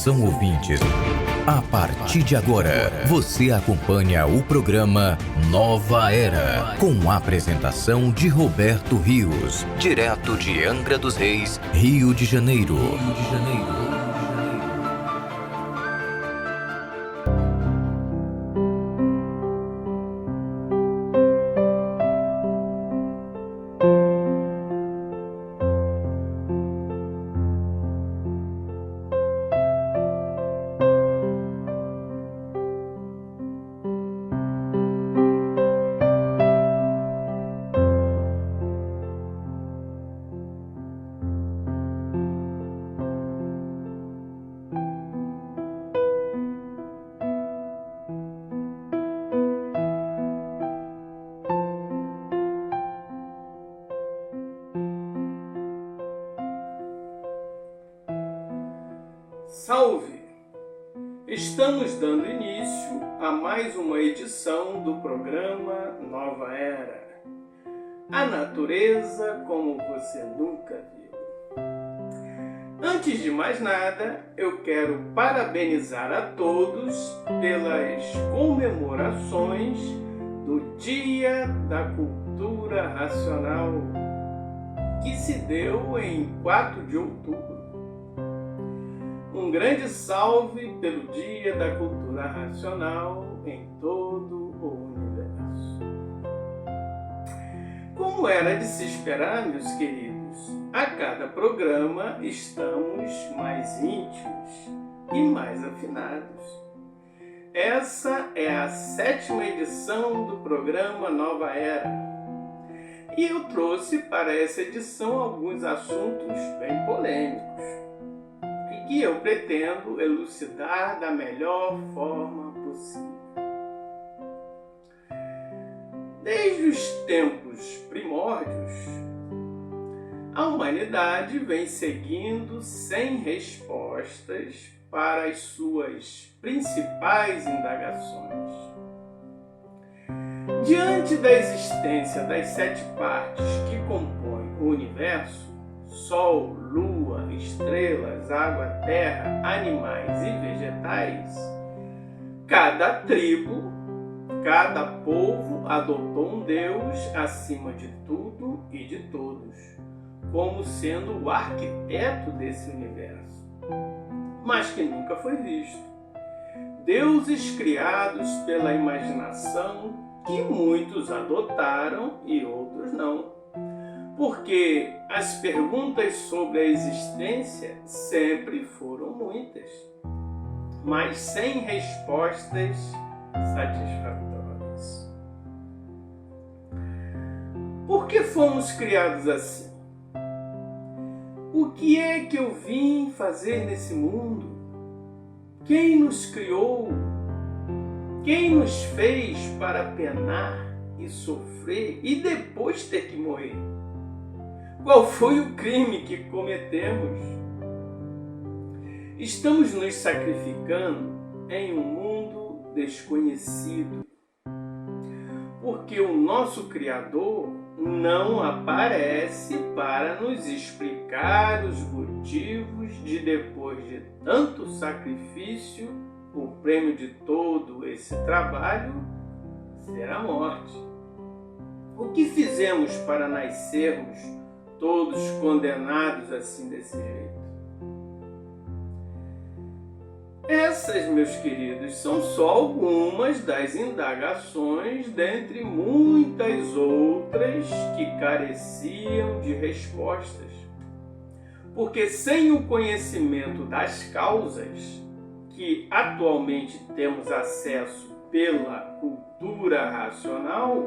Atenção ouvintes, a partir de agora, você acompanha o programa Nova Era, com a apresentação de Roberto Rios, direto de Angra dos Reis, Rio de Janeiro. Salve! Estamos dando início a mais uma edição do programa Nova Era. A natureza como você nunca viu. Antes de mais nada, eu quero parabenizar a todos pelas comemorações do Dia da Cultura Racional, que se deu em 4 de outubro. Um grande salve pelo Dia da Cultura Racional em todo o universo. Como era de se esperar, meus queridos, a cada programa estamos mais íntimos e mais afinados. Essa é a 7ª edição do programa Nova Era. E eu trouxe para essa edição alguns assuntos bem polêmicos, que eu pretendo elucidar da melhor forma possível. Desde os tempos primórdios, a humanidade vem seguindo sem respostas para as suas principais indagações. Diante da existência das 7 partes que compõem o universo, Sol, Lua, estrelas, água, terra, animais e vegetais, cada tribo, cada povo adotou um Deus acima de tudo e de todos, como sendo o arquiteto desse universo, mas que nunca foi visto. Deuses criados pela imaginação que muitos adotaram e outros não. Porque as perguntas sobre a existência sempre foram muitas, mas sem respostas satisfatórias. Por que fomos criados assim? O que é que eu vim fazer nesse mundo? Quem nos criou? Quem nos fez para penar e sofrer e depois ter que morrer? Qual foi o crime que cometemos? Estamos nos sacrificando em um mundo desconhecido, porque o nosso Criador não aparece para nos explicar os motivos de, depois de tanto sacrifício, o prêmio de todo esse trabalho ser a morte. O que fizemos para nascermos todos condenados assim desse jeito? Essas, meus queridos, são só algumas das indagações dentre muitas outras que careciam de respostas. Porque sem o conhecimento das causas que atualmente temos acesso pela cultura racional,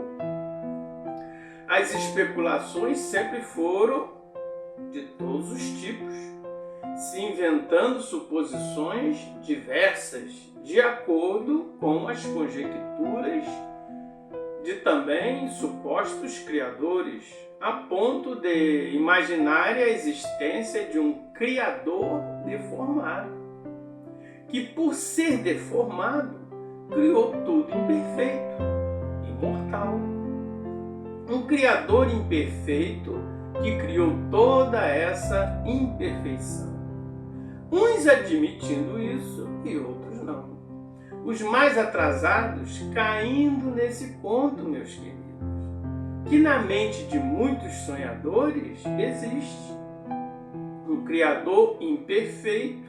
as especulações sempre foram de todos os tipos, se inventando suposições diversas de acordo com as conjecturas de também supostos criadores, a ponto de imaginar a existência de um criador deformado, que por ser deformado criou tudo imperfeito e mortal. Um criador imperfeito que criou toda essa imperfeição. uns admitindo isso e outros não. Os mais atrasados caindo nesse ponto, meus queridos, que na mente de muitos sonhadores existe um Criador imperfeito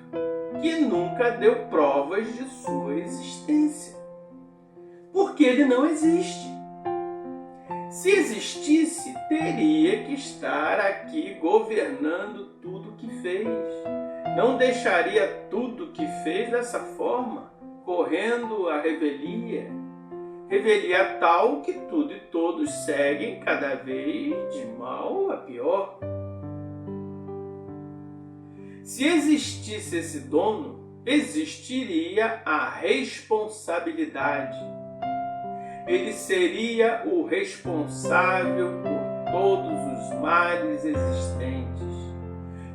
que nunca deu provas de sua existência. Porque ele não existe. Se existisse, teria que estar aqui governando tudo que fez. Não deixaria tudo que fez dessa forma, correndo a revelia. Revelia tal que tudo e todos seguem cada vez de mal a pior. Se existisse esse dono, existiria a responsabilidade. Ele seria o responsável por todos os males existentes.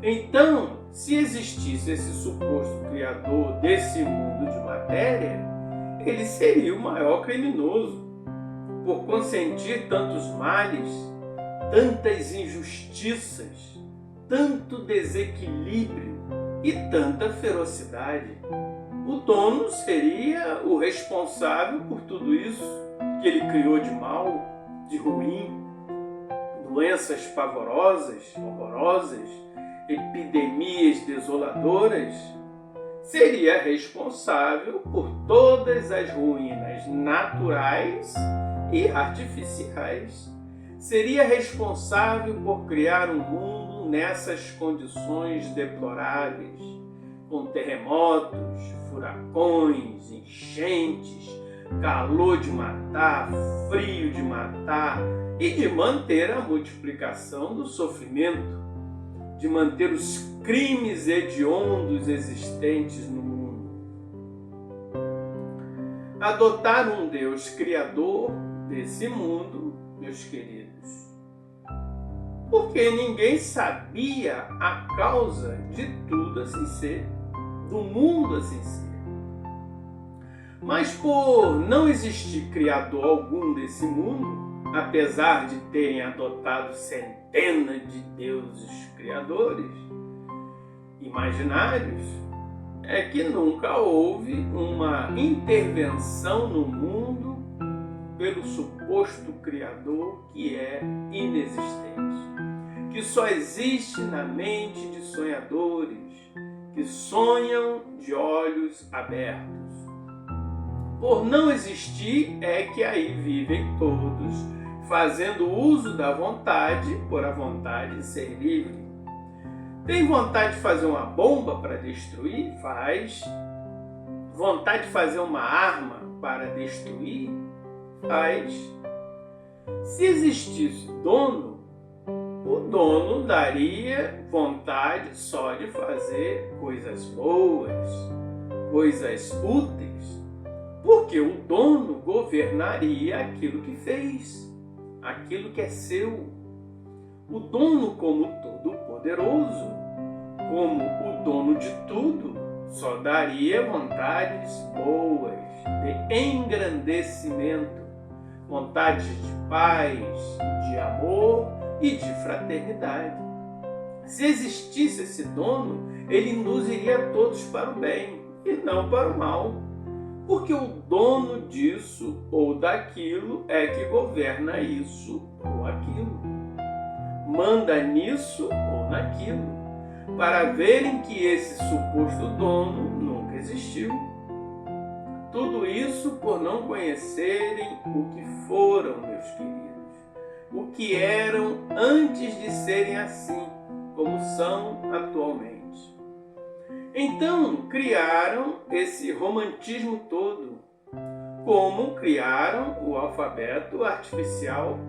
Então, se existisse esse suposto criador desse mundo de matéria, ele seria o maior criminoso por consentir tantos males, tantas injustiças, tanto desequilíbrio e tanta ferocidade. O dono seria o responsável por tudo isso que ele criou de mal, de ruim, doenças pavorosas, horrorosas, epidemias desoladoras. Seria responsável por todas as ruínas naturais e artificiais. Seria responsável por criar um mundo nessas condições deploráveis, com terremotos, furacões, enchentes, calor de matar, frio de matar e de manter a multiplicação do sofrimento, de manter os crimes hediondos existentes no mundo. Adotar um Deus criador desse mundo, meus queridos, porque ninguém sabia a causa de tudo assim ser, do mundo assim ser. Mas por não existir criador algum desse mundo, apesar de terem adotado centenas de deuses criadores imaginários, é que nunca houve uma intervenção no mundo pelo suposto criador que é inexistente, que só existe na mente de sonhadores que sonham de olhos abertos. Por não existir é que aí vivem todos, fazendo uso da vontade por a vontade ser livre. Tem vontade de fazer uma bomba para destruir? Faz. Vontade de fazer uma arma para destruir? Faz. Se existisse dono, o dono daria vontade só de fazer coisas boas, coisas úteis, porque o dono governaria aquilo que fez, aquilo que é seu. O dono, como todo-poderoso, como o dono de tudo, só daria vontades boas, de engrandecimento, vontades de paz, de amor e de fraternidade. Se existisse esse dono, ele induziria todos para o bem e não para o mal, porque o dono disso ou daquilo é que governa isso ou aquilo, manda nisso ou naquilo, para verem que esse suposto dono nunca existiu. Tudo isso por não conhecerem o que foram, meus queridos, o que eram antes de serem assim, como são atualmente. Então criaram esse romantismo todo, como criaram o alfabeto artificial,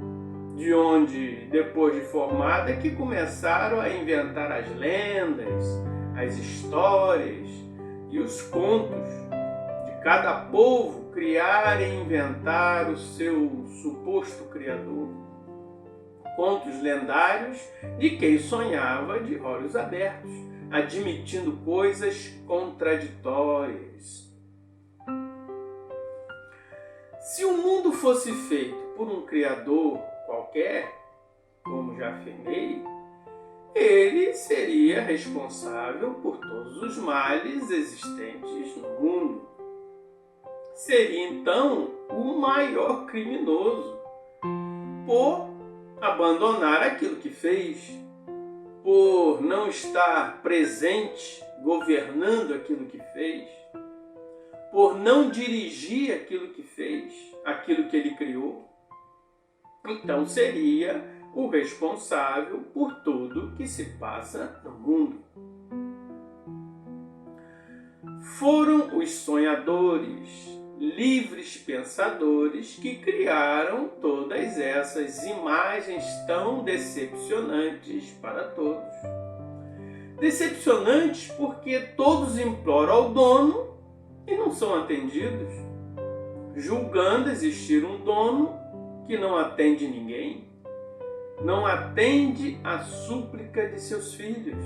de onde, depois de formada, que começaram a inventar as lendas, as histórias e os contos de cada povo, criar e inventar o seu suposto criador. Contos lendários de quem sonhava de olhos abertos, admitindo coisas contraditórias. Se o mundo fosse feito por um criador qualquer, como já afirmei, ele seria responsável por todos os males existentes no mundo. Seria então o maior criminoso por abandonar aquilo que fez, por não estar presente, governando aquilo que fez, por não dirigir aquilo que fez, aquilo que ele criou. Então seria o responsável por tudo que se passa no mundo. Foram os sonhadores, livres pensadores que criaram todas essas imagens tão decepcionantes para todos. Decepcionantes porque todos imploram ao dono e não são atendidos, julgando existir um dono que não atende ninguém, não atende à súplica de seus filhos.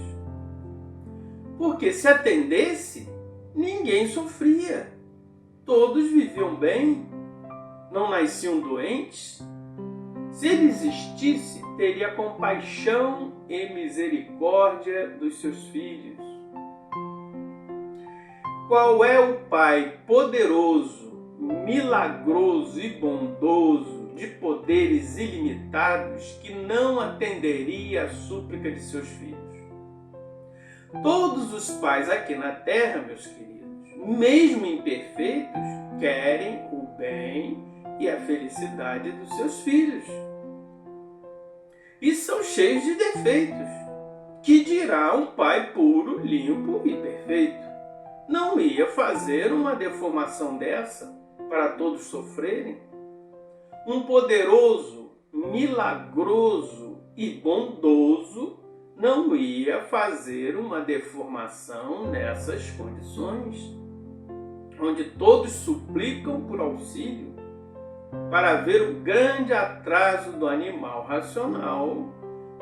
Porque se atendesse, ninguém sofria. Todos viviam bem, não nasciam doentes. Se ele existisse, teria compaixão e misericórdia dos seus filhos. Qual é o Pai poderoso, milagroso e bondoso, de poderes ilimitados, que não atenderia à súplica de seus filhos? Todos os pais aqui na terra, meus queridos, mesmo imperfeitos, querem o bem e a felicidade dos seus filhos. E são cheios de defeitos. Que dirá um pai puro, limpo e perfeito? Não ia fazer uma deformação dessa para todos sofrerem? Um poderoso, milagroso e bondoso não ia fazer uma deformação nessas condições, onde todos suplicam por auxílio, para ver o grande atraso do animal racional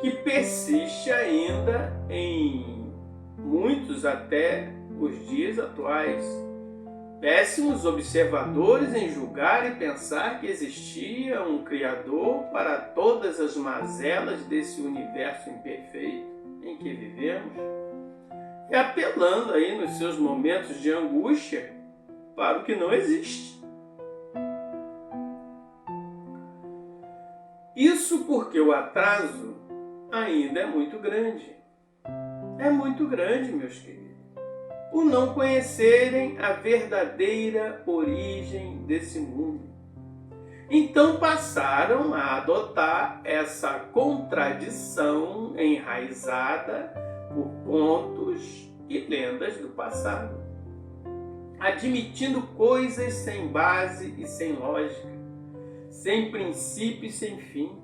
que persiste ainda em muitos até os dias atuais. Péssimos observadores em julgar e pensar que existia um Criador para todas as mazelas desse universo imperfeito em que vivemos, e apelando aí nos seus momentos de angústia para o que não existe. Isso porque o atraso ainda é muito grande. É muito grande, meus queridos, por não conhecerem a verdadeira origem desse mundo. Então passaram a adotar essa contradição enraizada por contos e lendas do passado, admitindo coisas sem base e sem lógica, sem princípio e sem fim,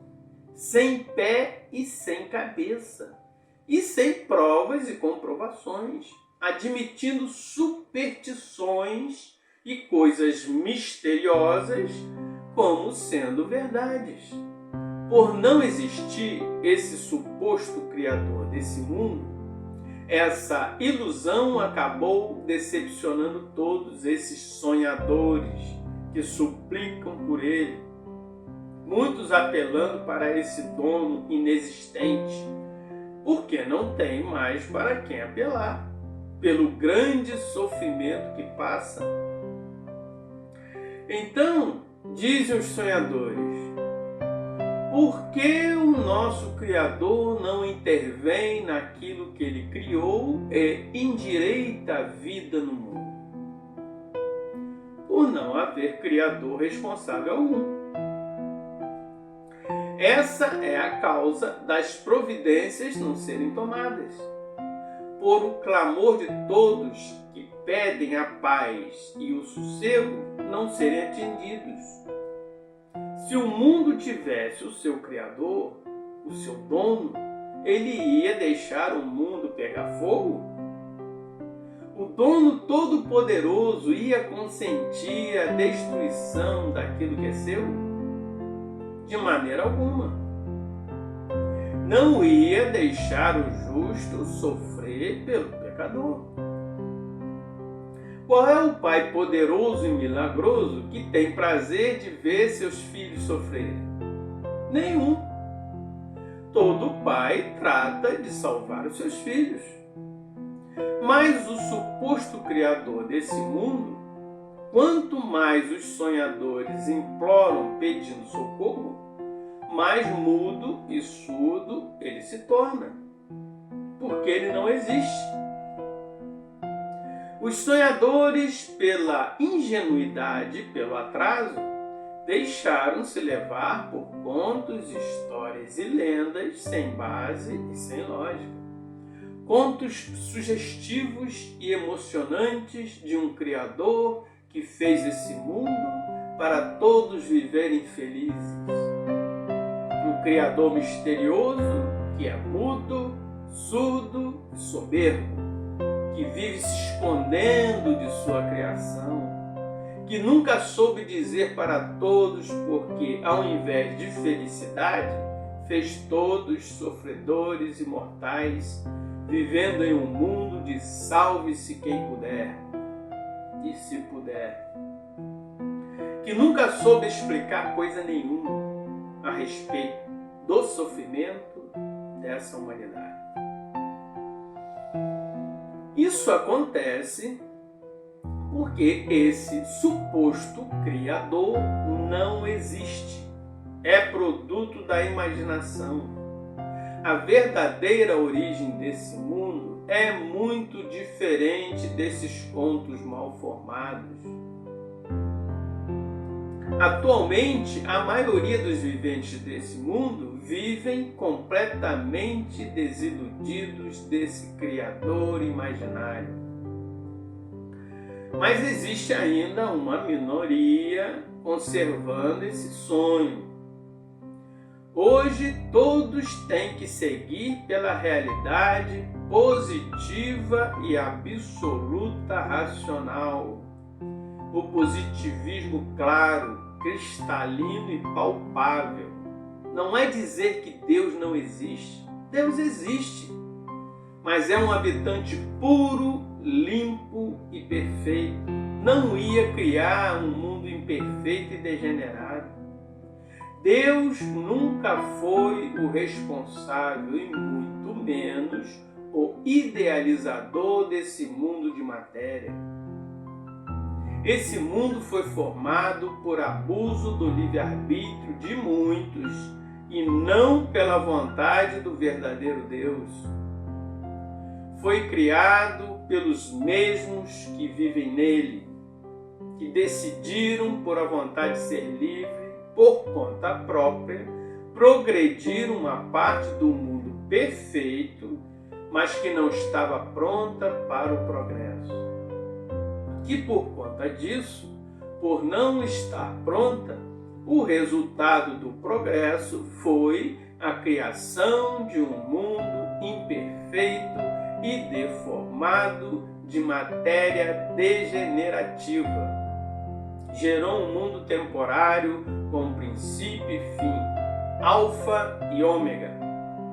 sem pé e sem cabeça, e sem provas e comprovações, admitindo superstições e coisas misteriosas como sendo verdades. Por não existir esse suposto criador desse mundo, essa ilusão acabou decepcionando todos esses sonhadores que suplicam por ele, muitos apelando para esse dono inexistente, porque não tem mais para quem apelar, pelo grande sofrimento que passa. Então, dizem os sonhadores, por que o nosso Criador não intervém naquilo que ele criou e endireita a vida no mundo? Por não haver Criador responsável algum. Essa é a causa das providências não serem tomadas, por o clamor de todos que pedem a paz e o sossego não serem atendidos. Se o mundo tivesse o seu Criador, o seu dono, ele ia deixar o mundo pegar fogo? O dono todo-poderoso ia consentir a destruição daquilo que é seu? De maneira alguma. Não ia deixar o justo sofrer pelo pecador. Qual é o Pai poderoso e milagroso que tem prazer de ver seus filhos sofrerem? Nenhum. todo pai trata de salvar os seus filhos. Mas o suposto criador desse mundo, quanto mais os sonhadores imploram pedindo socorro, mais mudo e surdo ele se torna, porque ele não existe. Os sonhadores, pela ingenuidade, pelo atraso, deixaram-se levar por contos, histórias e lendas sem base e sem lógica. Contos sugestivos e emocionantes de um Criador que fez esse mundo para todos viverem felizes. Um Criador misterioso que é mudo, surdo e soberbo, que vive se escondendo de sua criação, que nunca soube dizer para todos porque, ao invés de felicidade, fez todos sofredores e mortais, vivendo em um mundo de salve-se quem puder, e se puder. Que nunca soube explicar coisa nenhuma a respeito do sofrimento dessa humanidade. Isso acontece porque esse suposto Criador não existe. É produto da imaginação. A verdadeira origem desse mundo é muito diferente desses contos mal formados. Atualmente, a maioria dos viventes desse mundo vivem completamente desiludidos desse Criador imaginário. Mas existe ainda uma minoria conservando esse sonho. Hoje todos têm que seguir pela realidade positiva e absoluta racional. O positivismo claro, cristalino e palpável. Não é dizer que Deus não existe. Deus existe, mas é um habitante puro, limpo e perfeito. Não ia criar um mundo imperfeito e degenerado. Deus nunca foi o responsável e muito menos o idealizador desse mundo de matéria. Esse mundo foi formado por abuso do livre-arbítrio de muitos e não pela vontade do verdadeiro Deus. Foi criado pelos mesmos que vivem nele, que decidiram, por a vontade de ser livre, por conta própria, progredir uma parte do mundo perfeito, mas que não estava pronta para o progresso. Que por conta disso, por não estar pronta, o resultado do progresso foi a criação de um mundo imperfeito e deformado de matéria degenerativa. Gerou um mundo temporário com princípio e fim, alfa e ômega,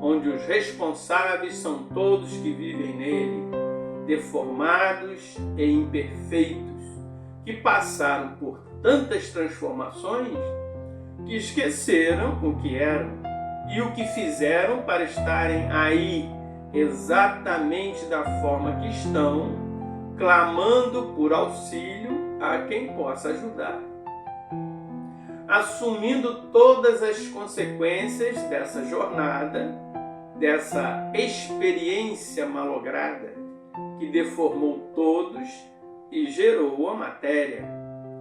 onde os responsáveis são todos que vivem nele, deformados e imperfeitos, que passaram por tantas transformações que esqueceram o que eram e o que fizeram para estarem aí exatamente da forma que estão, clamando por auxílio a quem possa ajudar. Assumindo todas as consequências dessa jornada, dessa experiência malograda, que deformou todos e gerou a matéria,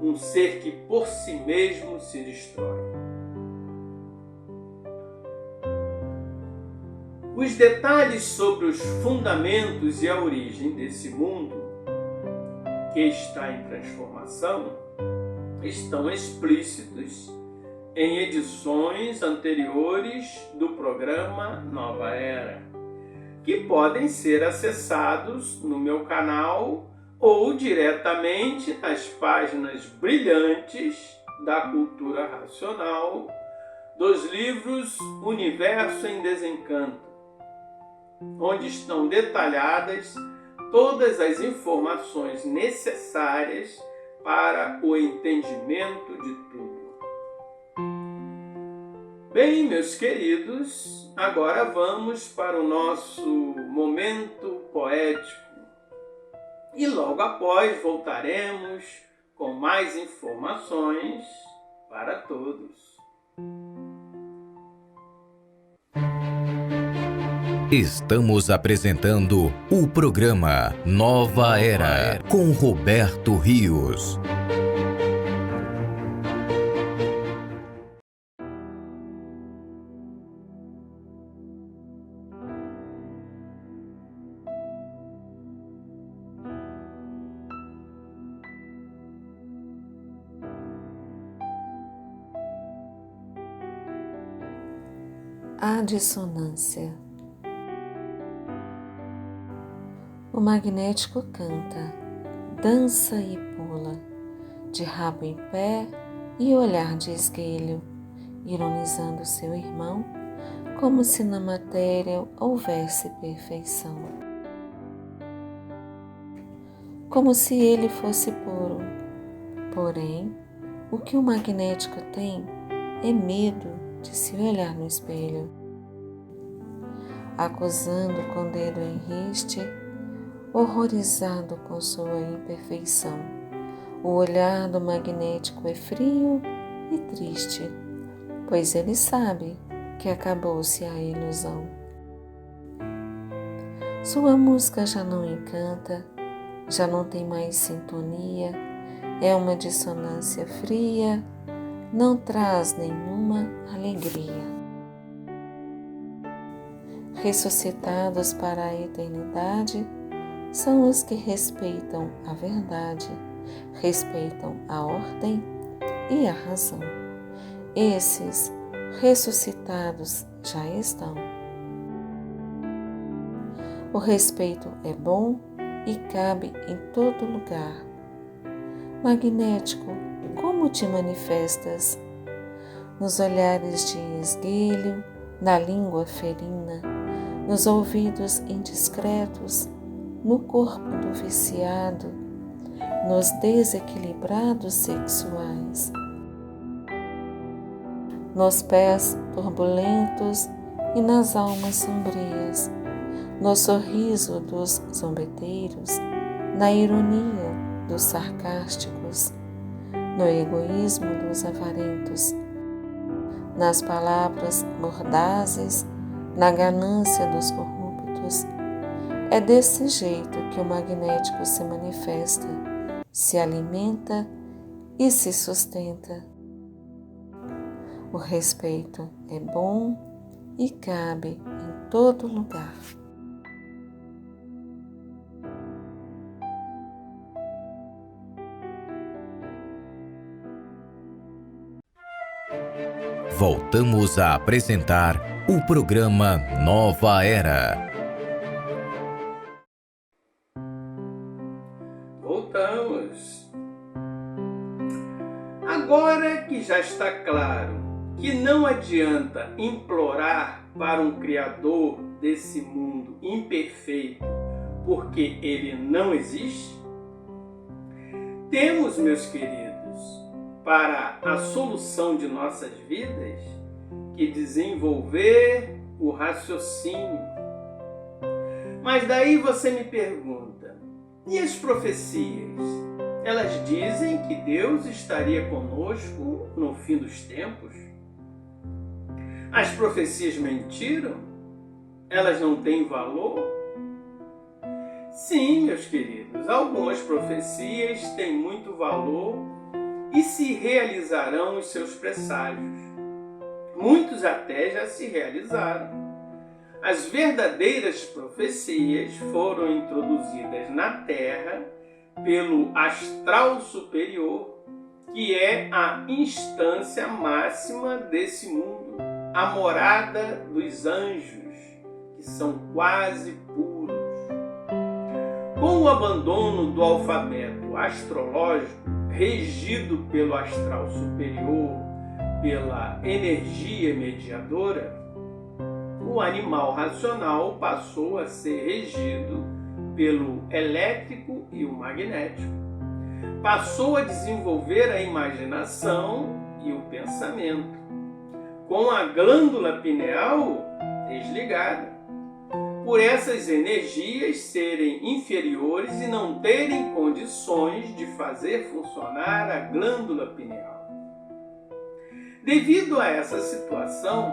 um ser que por si mesmo se destrói. Os detalhes sobre os fundamentos e a origem desse mundo, que está em transformação, estão explícitos em edições anteriores do programa Nova Era, que podem ser acessados no meu canal ou diretamente nas páginas brilhantes da cultura racional dos livros Universo em Desencanto, onde estão detalhadas todas as informações necessárias para o entendimento de tudo. Bem, meus queridos, agora vamos para o nosso momento poético. E logo após voltaremos com mais informações para todos. Estamos apresentando o programa Nova Era com Roberto Rios. A dissonância. O magnético canta, dança e pula, de rabo em pé e olhar de esguelho, ironizando seu irmão, como se na matéria houvesse perfeição. Como se ele fosse puro. Porém, o que o magnético tem é medo de se olhar no espelho, acusando com o dedo em riste, horrorizado com sua imperfeição. O olhar do magnético é frio e triste, pois ele sabe que acabou-se a ilusão. Sua música já não encanta, já não tem mais sintonia, é uma dissonância fria, não traz nenhuma alegria. Ressuscitados para a eternidade são os que respeitam a verdade, respeitam a ordem e a razão. Esses ressuscitados já estão. O respeito é bom e cabe em todo lugar. Magnético, como te manifestas? Nos olhares de esguelho, na língua ferina, nos ouvidos indiscretos, no corpo do viciado, nos desequilibrados sexuais, nos pés turbulentos e nas almas sombrias, no sorriso dos zombeteiros, na ironia dos sarcásticos, no egoísmo dos avarentos, nas palavras mordazes, na ganância dos corruptos. É desse jeito que o magnético se manifesta, se alimenta e se sustenta. O respeito é bom e cabe em todo lugar. Voltamos a apresentar o programa Nova Era. Voltamos. Agora que já está claro que não adianta implorar para um Criador desse mundo imperfeito, porque ele não existe, temos, meus queridos, para a solução de nossas vidas, que desenvolver o raciocínio. Mas daí você me pergunta, e as profecias? Elas dizem que Deus estaria conosco no fim dos tempos? As profecias mentiram? Elas não têm valor? Sim, meus queridos, algumas profecias têm muito valor e se realizarão os seus presságios. Muitos até já se realizaram. As verdadeiras profecias foram introduzidas na Terra pelo astral superior, que é a instância máxima desse mundo, a morada dos anjos, que são quase puros. Com o abandono do alfabeto astrológico, regido pelo astral superior, pela energia mediadora, o animal racional passou a ser regido pelo elétrico e o magnético. Passou a desenvolver a imaginação e o pensamento. com a glândula pineal desligada, por essas energias serem inferiores e não terem condições de fazer funcionar a glândula pineal. Devido a essa situação,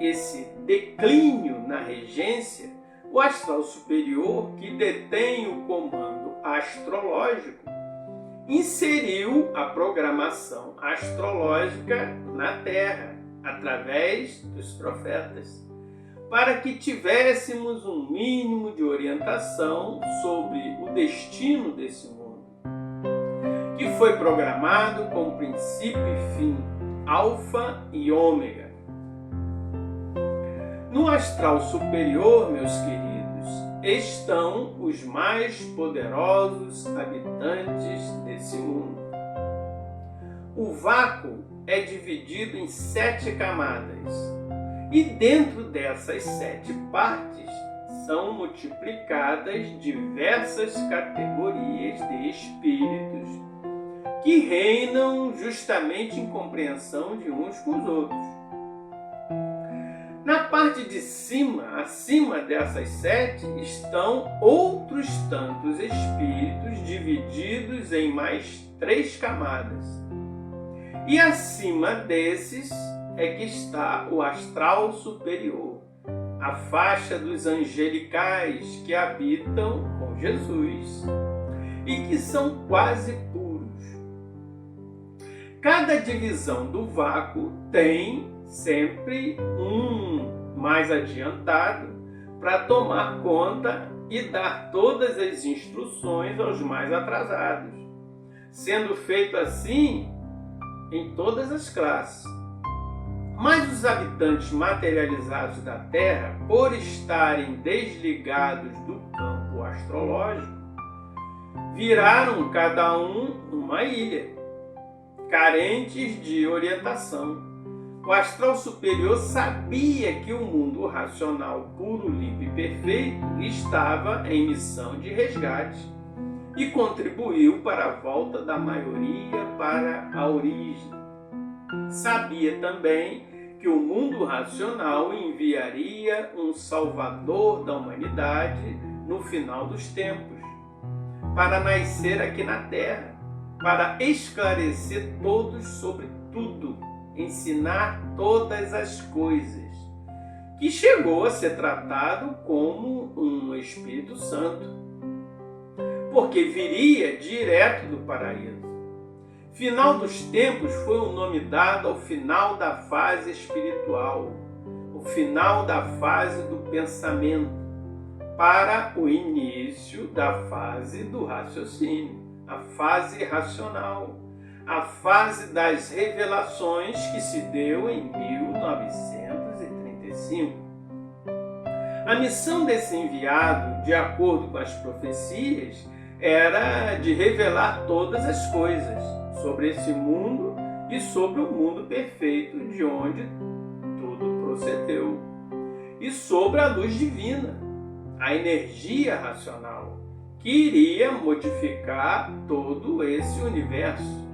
esse declínio na regência, o astral superior, que detém o comando astrológico, inseriu a programação astrológica na Terra, através dos profetas, para que tivéssemos um mínimo de orientação sobre o destino desse mundo, que foi programado com princípio e fim, alfa e ômega. No astral superior, meus queridos, estão os mais poderosos habitantes desse mundo. O vácuo é dividido em 7 camadas, e dentro dessas 7 partes são multiplicadas diversas categorias de espíritos que reinam justamente em compreensão de uns com os outros. Na parte de cima, acima dessas 7, estão outros tantos espíritos divididos em mais 3 camadas. E acima desses é que está o astral superior, a faixa dos angelicais que habitam com Jesus e que são quase puros. Cada divisão do vácuo tem sempre um mais adiantado para tomar conta e dar todas as instruções aos mais atrasados, sendo feito assim em todas as classes. Mas os habitantes materializados da Terra, por estarem desligados do campo astrológico, viraram cada um uma ilha, carentes de orientação. O astral superior sabia que o mundo racional puro, limpo e perfeito estava em missão de resgate e contribuiu para a volta da maioria para a origem. Sabia também que o mundo racional enviaria um salvador da humanidade no final dos tempos, para nascer aqui na Terra, para esclarecer todos sobre tudo, ensinar todas as coisas, que chegou a ser tratado como um Espírito Santo, porque viria direto do paraíso. Final dos tempos foi um nome dado ao final da fase espiritual, o final da fase do pensamento, para o início da fase do raciocínio, a fase racional, a fase das revelações que se deu em 1935. A missão desse enviado, de acordo com as profecias, era de revelar todas as coisas sobre esse mundo e sobre o mundo perfeito de onde tudo procedeu, e sobre a luz divina, a energia racional, que iria modificar todo esse universo,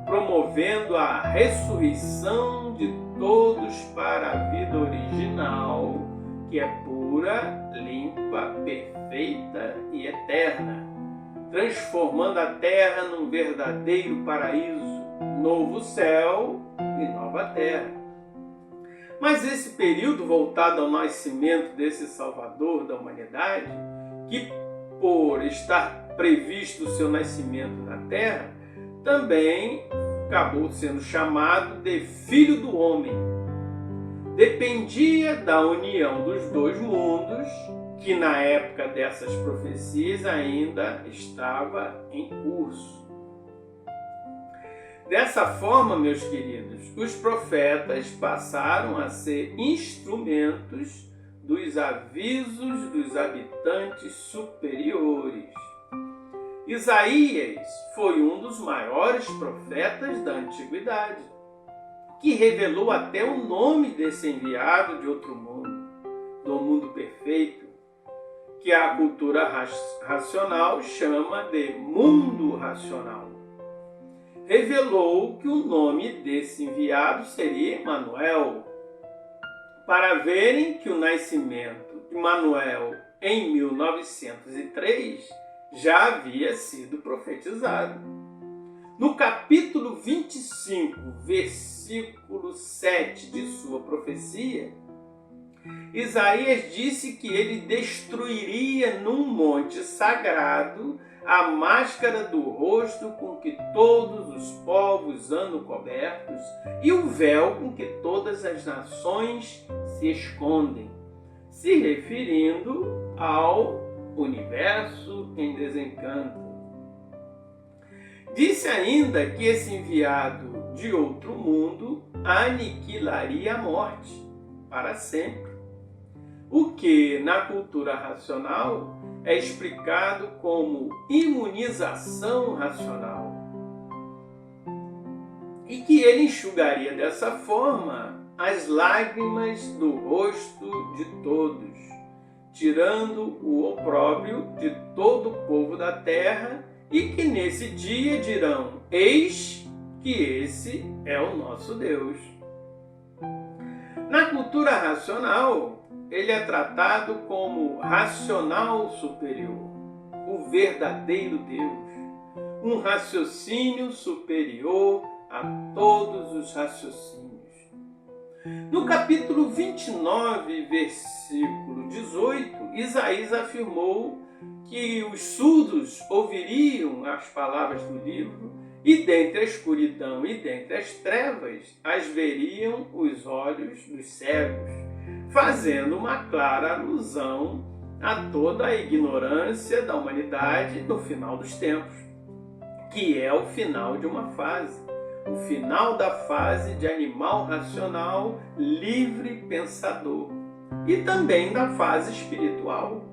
promovendo a ressurreição de todos para a vida original, que é pura, limpa, perfeita e eterna, transformando a Terra num verdadeiro paraíso, novo céu e nova terra. Mas esse período voltado ao nascimento desse Salvador da humanidade, que por estar previsto o seu nascimento na Terra, também acabou sendo chamado de Filho do Homem. Dependia da união dos dois mundos, que na época dessas profecias ainda estava em curso. Dessa forma, meus queridos, os profetas passaram a ser instrumentos dos avisos dos habitantes superiores. Isaías foi um dos maiores profetas da antiguidade, que revelou até o nome desse enviado de outro mundo, do mundo perfeito, que a cultura racional chama de mundo racional. revelou que o nome desse enviado seria Emanuel, para verem que o nascimento de Emanuel em 1903 já havia sido profetizado. No capítulo 25, versículo 7 de sua profecia, Isaías disse que ele destruiria num monte sagrado a máscara do rosto com que todos os povos andam cobertos e o véu com que todas as nações se escondem, se referindo ao universo em desencanto. Disse ainda que esse enviado de outro mundo aniquilaria a morte para sempre, o que na cultura racional é explicado como imunização racional, e que ele enxugaria dessa forma as lágrimas do rosto de todos, tirando o opróbrio de todo o povo da terra, e que nesse dia dirão: eis que esse é o nosso Deus. Na cultura racional, ele é tratado como racional superior, o verdadeiro Deus, um raciocínio superior a todos os raciocínios. No capítulo 29, versículo 18, Isaías afirmou que os surdos ouviriam as palavras do livro e dentre a escuridão e dentre as trevas as veriam os olhos dos cegos, fazendo uma clara alusão a toda a ignorância da humanidade no final dos tempos, que é o final de uma fase, o final da fase de animal racional livre pensador, e também da fase espiritual,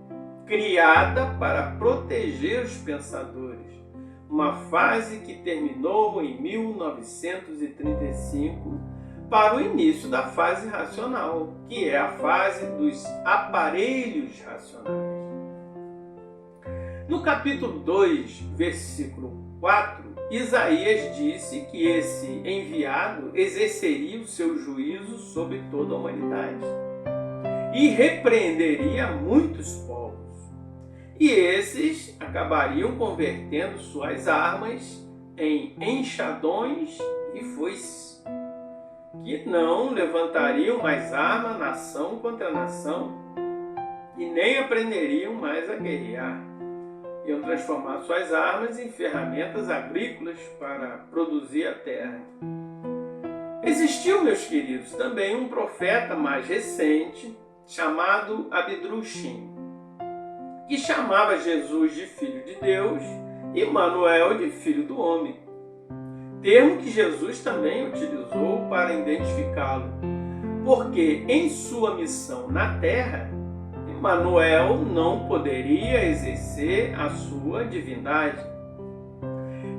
criada para proteger os pensadores, uma fase que terminou em 1935 para o início da fase racional, que é a fase dos aparelhos racionais. No capítulo 2, versículo 4, Isaías disse que esse enviado exerceria o seu juízo sobre toda a humanidade e repreenderia muitos povos. E esses acabariam convertendo suas armas em enxadões e foices, que não levantariam mais arma nação contra nação e nem aprenderiam mais a guerrear. Iam transformar suas armas em ferramentas agrícolas para produzir a terra. Existiu, meus queridos, também um profeta mais recente chamado Abdrushim, que chamava Jesus de Filho de Deus e Manuel de Filho do Homem, termo que Jesus também utilizou para identificá-lo, porque em sua missão na terra, Manuel não poderia exercer a sua divindade.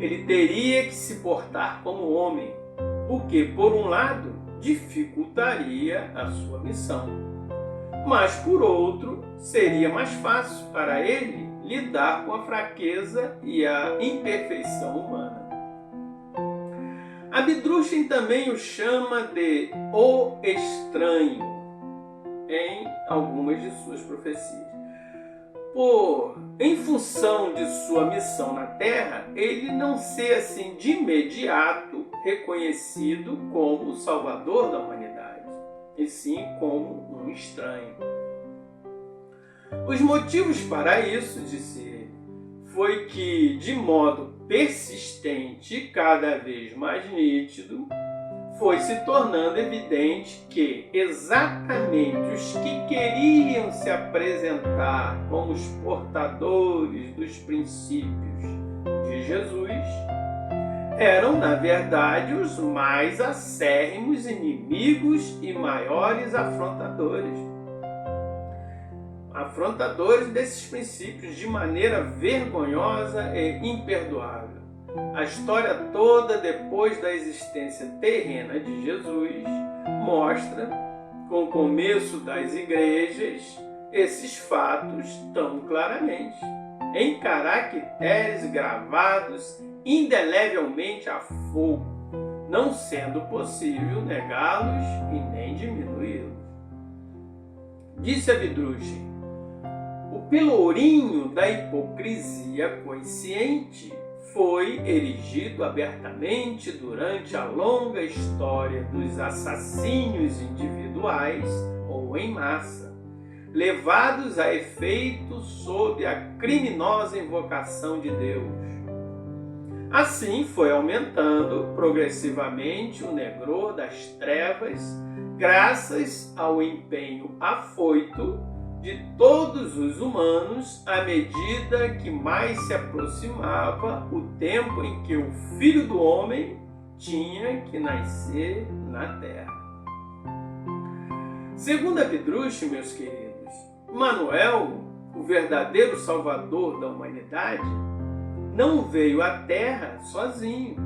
Ele teria que se portar como homem, o que, por um lado, dificultaria a sua missão, mas, por outro, seria mais fácil para ele lidar com a fraqueza e a imperfeição humana. Abdrushim também o chama de o estranho em algumas de suas profecias. Em função de sua missão na Terra, ele não ser assim de imediato reconhecido como o Salvador da humanidade, e sim como um estranho. Os motivos para isso, disse ele, foi que, de modo persistente e cada vez mais nítido, foi se tornando evidente que exatamente os que queriam se apresentar como os portadores dos princípios de Jesus eram, na verdade, os mais acérrimos inimigos e maiores afrontadores desses princípios de maneira vergonhosa e imperdoável. A história toda depois da existência terrena de Jesus mostra, com o começo das igrejas, esses fatos tão claramente, em caracteres gravados indelevelmente a fogo, não sendo possível negá-los e nem diminuí-los. Disse Abdruchem: o pelourinho da hipocrisia consciente foi erigido abertamente durante a longa história dos assassínios individuais ou em massa, levados a efeito sob a criminosa invocação de Deus. Assim foi aumentando progressivamente o negror das trevas, graças ao empenho afoito de todos os humanos à medida que mais se aproximava o tempo em que o Filho do Homem tinha que nascer na terra. Segundo Abdruchem, meus queridos, Manuel, o verdadeiro Salvador da humanidade, não veio à Terra sozinho.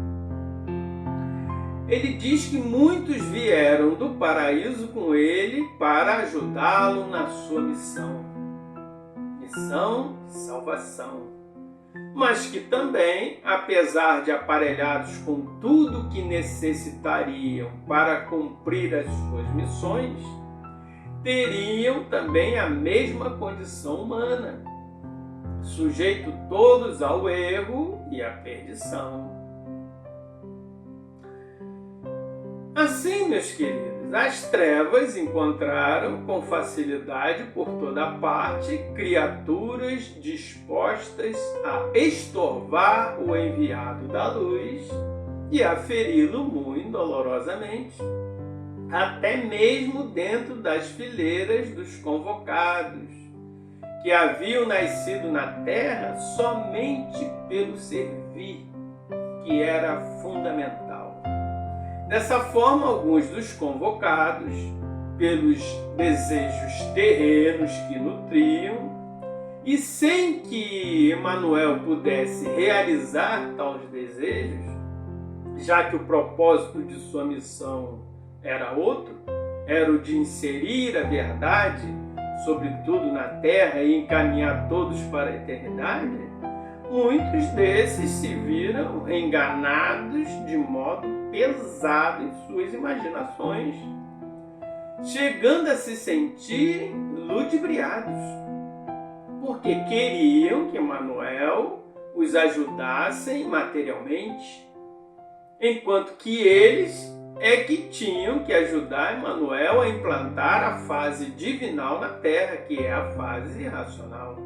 Ele diz que muitos vieram do paraíso com ele para ajudá-lo na sua missão de salvação. Mas que também, apesar de aparelhados com tudo que necessitariam para cumprir as suas missões, teriam também a mesma condição humana, sujeito todos ao erro e à perdição. Assim, meus queridos, as trevas encontraram com facilidade por toda parte criaturas dispostas a estorvar o enviado da luz e a feri-lo muito dolorosamente, até mesmo dentro das fileiras dos convocados, que haviam nascido na terra somente pelo servir, que era fundamental. Dessa forma, alguns dos convocados, pelos desejos terrenos que nutriam, e sem que Emmanuel pudesse realizar tais desejos, já que o propósito de sua missão era outro, era o de inserir a verdade, sobretudo na terra, e encaminhar todos para a eternidade, muitos desses se viram enganados de modo pesado em suas imaginações, chegando a se sentirem ludibriados, porque queriam que Emmanuel os ajudasse materialmente, enquanto que eles é que tinham que ajudar Emmanuel a implantar a fase divinal na Terra, que é a fase racional.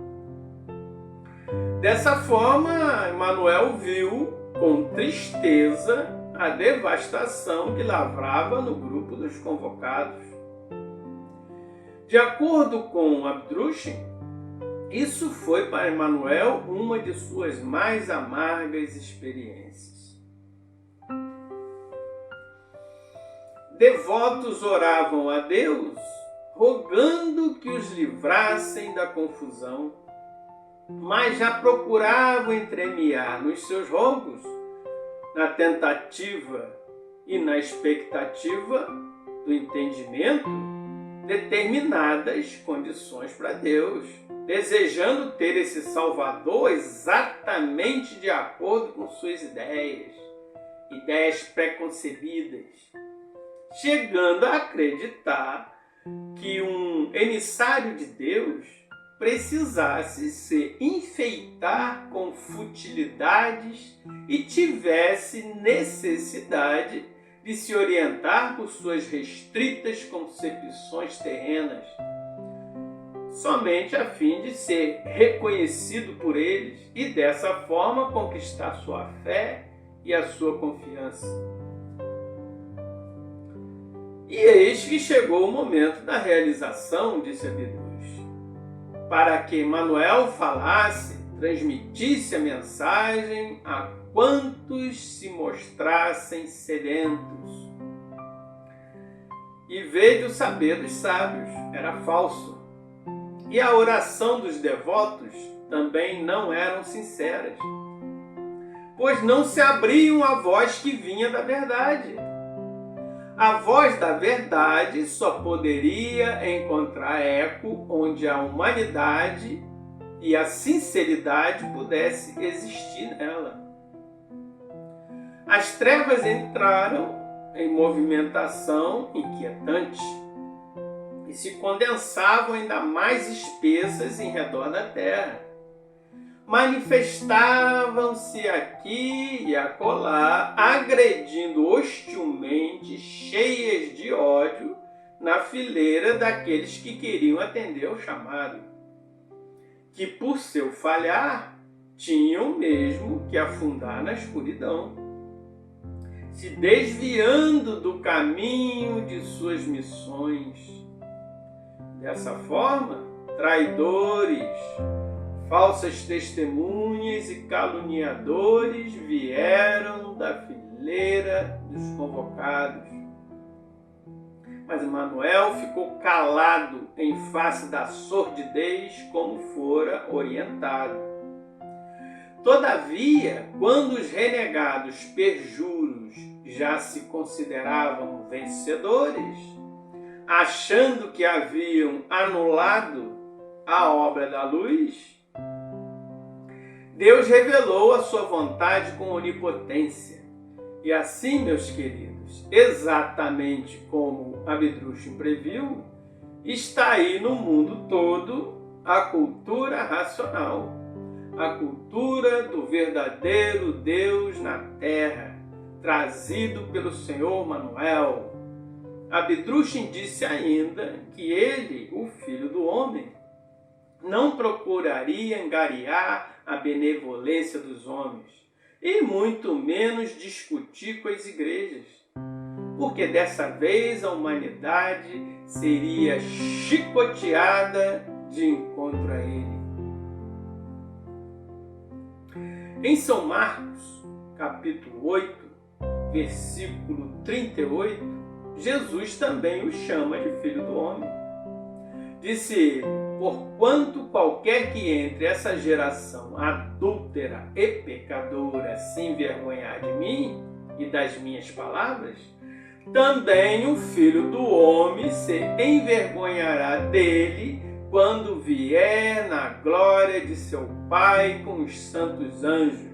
Dessa forma, Emmanuel viu com tristeza a devastação que lavrava no grupo dos convocados. De acordo com Abdruchem, isso foi para Emmanuel uma de suas mais amargas experiências. Devotos oravam a Deus, rogando que os livrassem da confusão, mas já procuravam entremear nos seus rogos, na tentativa e na expectativa do entendimento, determinadas condições para Deus, desejando ter esse Salvador exatamente de acordo com suas ideias preconcebidas, chegando a acreditar que um emissário de Deus precisasse se enfeitar com futilidades e tivesse necessidade de se orientar por suas restritas concepções terrenas, somente a fim de ser reconhecido por eles e dessa forma conquistar sua fé e a sua confiança. E eis que chegou o momento da realização, disse Abdruchem, para que Emmanuel falasse, transmitisse a mensagem a quantos se mostrassem sedentos. E veio o saber dos sábios, era falso. E a oração dos devotos também não eram sinceras, pois não se abriam à voz que vinha da verdade. A voz da verdade só poderia encontrar eco onde a humanidade e a sinceridade pudesse existir nela. as trevas entraram em movimentação inquietante e se condensavam ainda mais espessas em redor da terra. Manifestavam-se aqui e acolá, agredindo hostilmente, cheias de ódio, na fileira daqueles que queriam atender ao chamado, que por seu falhar tinham mesmo que afundar na escuridão, se desviando do caminho de suas missões. Dessa forma, traidores, falsas testemunhas e caluniadores vieram da fileira dos convocados. Mas Emanuel ficou calado em face da sordidez como fora orientado. Todavia, quando os renegados perjuros já se consideravam vencedores, achando que haviam anulado a obra da luz, Deus revelou a sua vontade com onipotência. E assim, meus queridos, exatamente como Abdrushim previu, está aí no mundo todo a cultura racional, a cultura do verdadeiro Deus na terra, trazido pelo Senhor Manuel. Abdrushim disse ainda que ele, o Filho do Homem, não procuraria angariar a benevolência dos homens, e muito menos discutir com as igrejas, porque dessa vez a humanidade seria chicoteada de encontro a ele. Em São Marcos, capítulo 8, versículo 38, Jesus também o chama de Filho do Homem. Disse ele: porquanto qualquer que entre essa geração adúltera e pecadora se envergonhar de mim e das minhas palavras, também o Filho do Homem se envergonhará dele quando vier na glória de seu Pai com os santos anjos.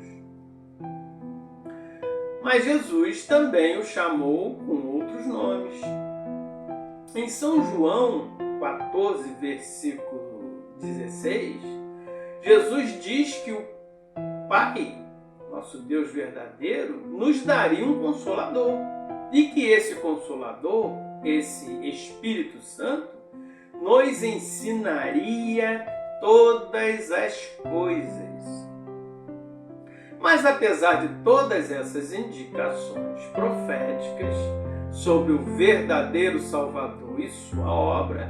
Mas Jesus também o chamou com outros nomes. Em São João 14, versículo 16, Jesus diz que o Pai, nosso Deus verdadeiro, nos daria um Consolador, e que esse Consolador, esse Espírito Santo, nos ensinaria todas as coisas. Mas apesar de todas essas indicações proféticas sobre o verdadeiro Salvador e sua obra,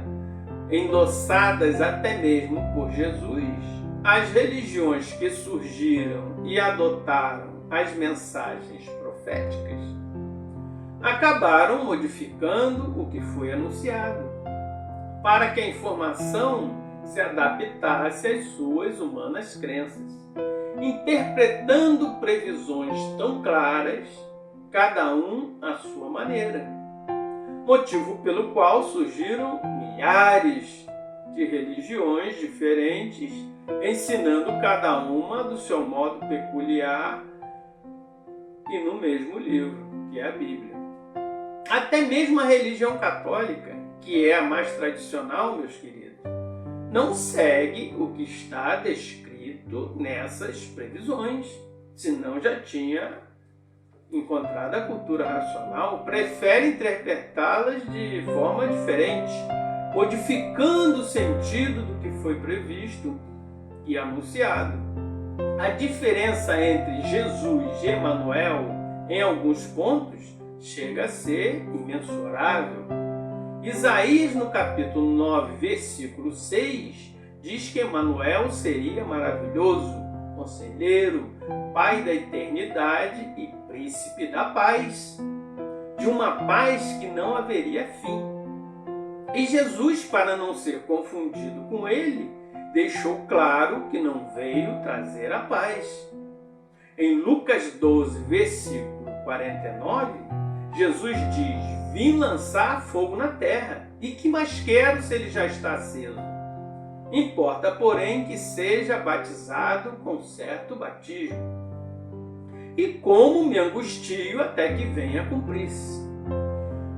endossadas até mesmo por Jesus, as religiões que surgiram e adotaram as mensagens proféticas acabaram modificando o que foi anunciado, para que a informação se adaptasse às suas humanas crenças, interpretando previsões tão claras, cada um à sua maneira, motivo pelo qual surgiram milhares de religiões diferentes, ensinando cada uma do seu modo peculiar e no mesmo livro, que é a Bíblia. Até mesmo a religião católica, que é a mais tradicional, meus queridos, não segue o que está descrito nessas previsões, senão já tinha encontrado a cultura racional, prefere interpretá-las de forma diferente, modificando o sentido do que foi previsto e anunciado. A diferença entre Jesus e Emanuel, em alguns pontos, chega a ser imensurável. Isaías, no capítulo 9, versículo 6, diz que Emanuel seria maravilhoso, conselheiro, Pai da eternidade e príncipe da paz, de uma paz que não haveria fim. E Jesus, para não ser confundido com ele, deixou claro que não veio trazer a paz. Em Lucas 12, versículo 49, Jesus diz: vim lançar fogo na terra, e que mais quero se ele já está aceso? Importa, porém, que seja batizado com certo batismo. e como me angustio até que venha a cumprir-se.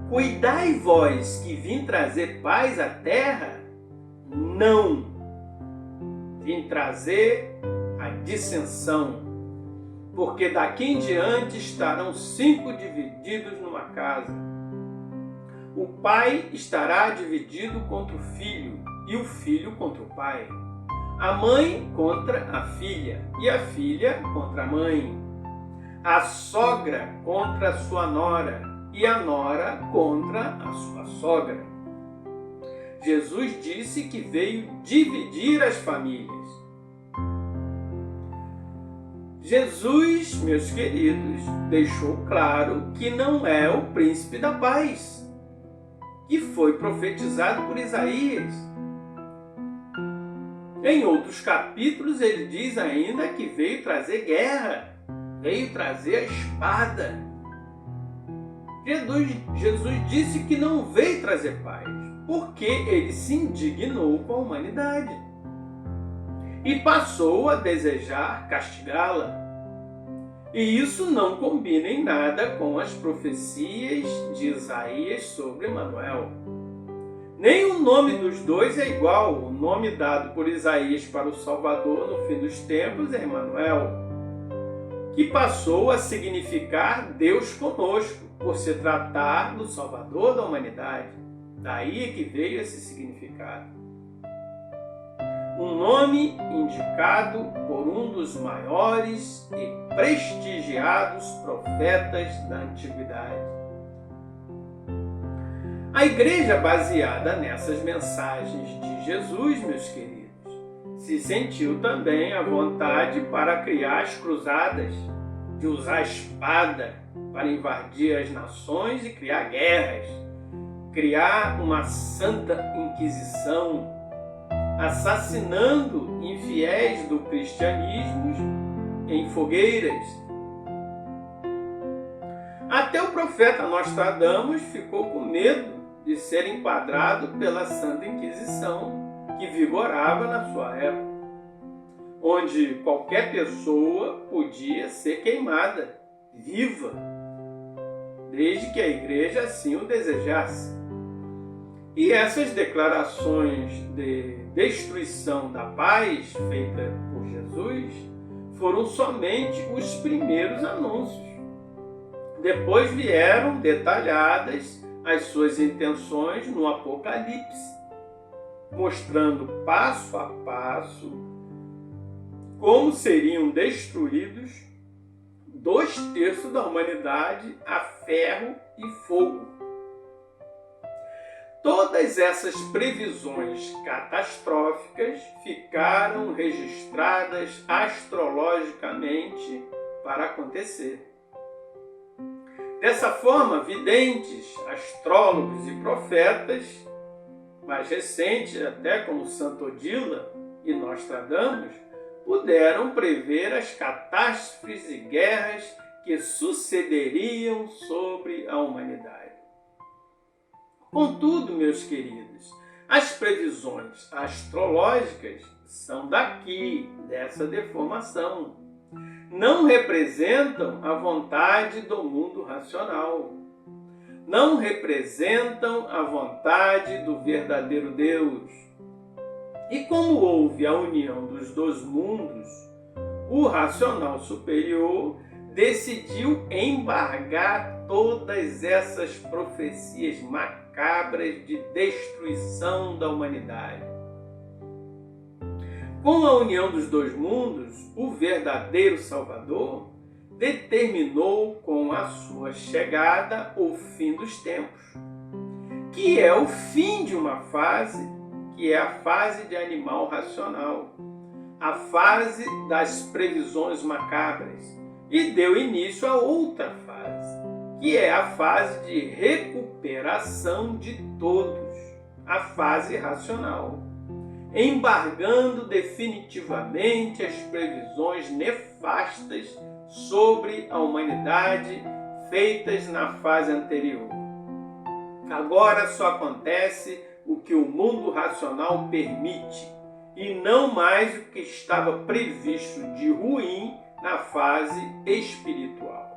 Cuidai vós que vim trazer paz à terra? Não. Vim trazer a dissensão, porque daqui em diante estarão 5 divididos numa casa. O pai estará dividido contra o filho, e o filho contra o pai. A mãe contra a filha, e a filha contra a mãe. A sogra contra a sua nora, e a nora contra a sua sogra. Jesus disse que veio dividir as famílias. Jesus, meus queridos, deixou claro que não é o príncipe da paz, que foi profetizado por Isaías. Em outros capítulos ele diz ainda que veio trazer guerra, veio trazer a espada. Jesus disse que não veio trazer paz, porque ele se indignou com a humanidade e passou a desejar castigá-la. E isso não combina em nada com as profecias de Isaías sobre Emanuel. Nem o nome dos dois é igual. O nome dado por Isaías para o Salvador no fim dos tempos é Emanuel, que passou a significar Deus conosco, por se tratar do Salvador da humanidade. Daí é que veio esse significado. Um nome indicado por um dos maiores e prestigiados profetas da antiguidade. A igreja, baseada nessas mensagens de Jesus, meus queridos, se sentiu também à vontade para criar as cruzadas, de usar a espada para invadir as nações e criar guerras, criar uma santa inquisição, assassinando infiéis do cristianismo em fogueiras. Até o profeta Nostradamus ficou com medo de ser enquadrado pela Santa Inquisição que vigorava na sua época, onde qualquer pessoa podia ser queimada, viva, desde que a igreja assim o desejasse. E essas declarações de destruição da paz feitas por Jesus foram somente os primeiros anúncios. Depois vieram detalhadas as suas intenções no Apocalipse, mostrando passo a passo como seriam destruídos 2/3 da humanidade a ferro e fogo. Todas essas previsões catastróficas ficaram registradas astrologicamente para acontecer. Dessa forma, videntes, astrólogos e profetas, mais recentes até como Santo Odila e Nostradamus, puderam prever as catástrofes e guerras que sucederiam sobre a humanidade. Contudo, meus queridos, as previsões astrológicas são daqui, dessa deformação. Não representam a vontade do mundo racional. Não representam a vontade do verdadeiro Deus. E como houve a união dos dois mundos, o racional superior decidiu embargar todas essas profecias macabras de destruição da humanidade. Com a união dos dois mundos, o verdadeiro Salvador determinou com a sua chegada o fim dos tempos, que é o fim de uma fase, que é a fase de animal racional, a fase das previsões macabras, e deu início a outra fase, que é a fase de recuperação de todos, a fase racional, embargando definitivamente as previsões nefastas sobre a humanidade feitas na fase anterior. Agora só acontece o que o mundo racional permite, e não mais o que estava previsto de ruim na fase espiritual.